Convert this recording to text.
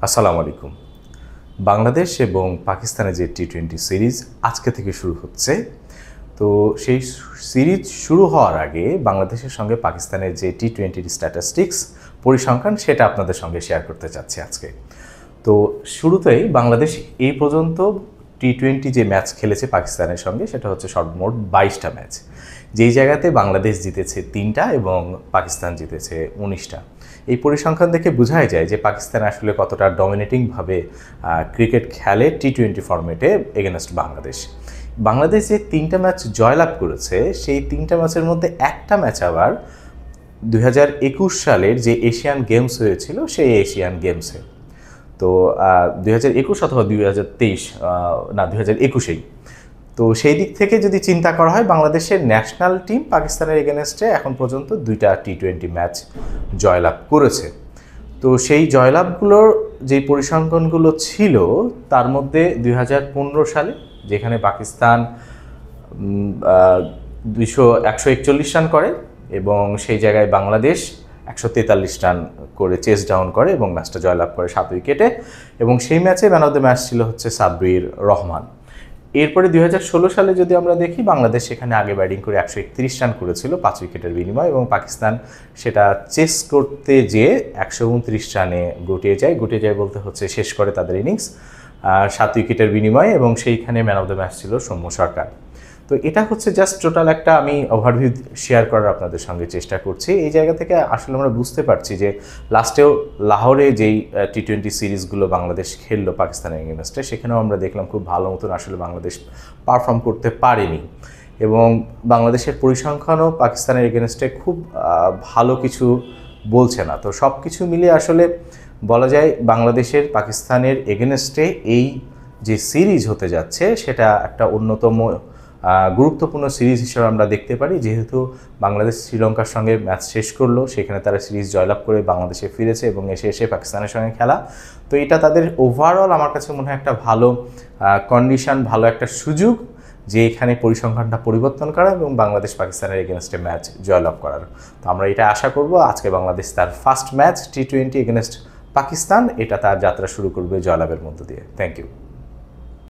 আসসালামু আলাইকুম। বাংলাদেশ এবং পাকিস্তানের যে টি-20 সিরিজ আজকে থেকে শুরু হচ্ছে, তো সেই সিরিজ শুরু হওয়ার আগে বাংলাদেশের সঙ্গে পাকিস্তানের যে টি-20 স্ট্যাটিস্টিক্স পরিসংখ্যান সেটা আপনাদের সঙ্গে শেয়ার করতে চাচ্ছি আজকে। তো শুরুতেই বাংলাদেশ এই পর্যন্ত টি-20 যে ম্যাচ খেলেছে পাকিস্তানের সঙ্গে সেটা হচ্ছে সর্বমোট 22টা ম্যাচ, যেই জায়গাতে বাংলাদেশ জিতেছে 3টা এবং পাকিস্তান জিতেছে 19টা। এই পরিসংখ্যান দেখে বোঝাই যায় যে পাকিস্তান আসলে কতটা ডমিনেটিংভাবে ক্রিকেট খেলে টি-20 ফরম্যাটে এগেনস্ট বাংলাদেশ। বাংলাদেশ যে 3টা ম্যাচ জয়লাভ করেছে সেই 3টা ম্যাচের মধ্যে একটা ম্যাচ আবার 2021 সালের যে এশিয়ান গেমস হয়েছিল সেই এশিয়ান গেমসে। তো 2021 অথবা 2023 না 2021-এই। তো সেই দিক থেকে যদি চিন্তা করা হয় বাংলাদেশের ন্যাশনাল টিম পাকিস্তানের এগেনস্টে এখন পর্যন্ত 2টা টি-20 ম্যাচ জয়লাভ করেছে। তো সেই জয়লাভগুলোর যে পরিসংখ্যানগুলো ছিল তার মধ্যে 2015 সালে যেখানে পাকিস্তান 141 রান করে এবং সেই জায়গায় বাংলাদেশ 143 রান করে চেস ডাউন করে এবং ম্যাচটা জয়লাভ করে 7 উইকেটে, এবং সেই ম্যাচে ম্যান অফ দ্য ম্যাচ ছিল হচ্ছে সাব্বির রহমান। এরপরে 2016 সালে যদি আমরা দেখি বাংলাদেশ সেখানে আগে ব্যাটিং করে 131 রান করেছিল 5 উইকেটের বিনিময়ে, এবং পাকিস্তান সেটা চেস করতে যেয়ে 129 রানে গুটিয়ে যায় বলতে হচ্ছে শেষ করে তাদের ইনিংস 7 উইকেটের বিনিময়ে, এবং সেইখানে ম্যান অফ দ্য ম্যাচ ছিল সৌম্য সরকার। তো এটা হচ্ছে জাস্ট টোটাল একটা আমি ওভারভিউ শেয়ার করার আপনাদের সঙ্গে চেষ্টা করছি। এই জায়গা থেকে আসলে আমরা বুঝতে পারছি যে লাস্টেও লাহোরে যেই টি-20 সিরিজগুলো বাংলাদেশ খেললো পাকিস্তানের এগেনস্টে সেখানেও আমরা দেখলাম খুব ভালো মতন আসলে বাংলাদেশ পারফর্ম করতে পারেনি, এবং বাংলাদেশের পরিসংখ্যানও পাকিস্তানের এগেনস্টে খুব ভালো কিছু বলছে না। তো সব কিছু মিলিয়ে আসলে বলা যায় বাংলাদেশের পাকিস্তানের এগেনস্টে এই যে সিরিজ হতে যাচ্ছে সেটা একটা অন্যতম গুরুত্বপূর্ণ সিরিজ হিসেবে আমরা দেখতে পারি, যেহেতু বাংলাদেশ শ্রীলঙ্কার সঙ্গে ম্যাচ শেষ করলো, সেখানে তারা সিরিজ জয়লাভ করে বাংলাদেশে ফিরেছে এবং এসে পাকিস্তানের সঙ্গে খেলা। তো এটা তাদের ওভারঅল আমার কাছে মনে হয় একটা ভালো কন্ডিশন, ভালো একটা সুযোগ যে এখানে পরিসংখ্যানটা পরিবর্তন করা এবং বাংলাদেশ পাকিস্তানের এগেনস্টে ম্যাচ জয়লাভ করার। তো আমরা এটা আশা করব আজকে বাংলাদেশ তার ফার্স্ট ম্যাচ টি-20 এগেনস্ট পাকিস্তান এটা তার যাত্রা শুরু করবে জয়লাভের মধ্য দিয়ে। Thank you.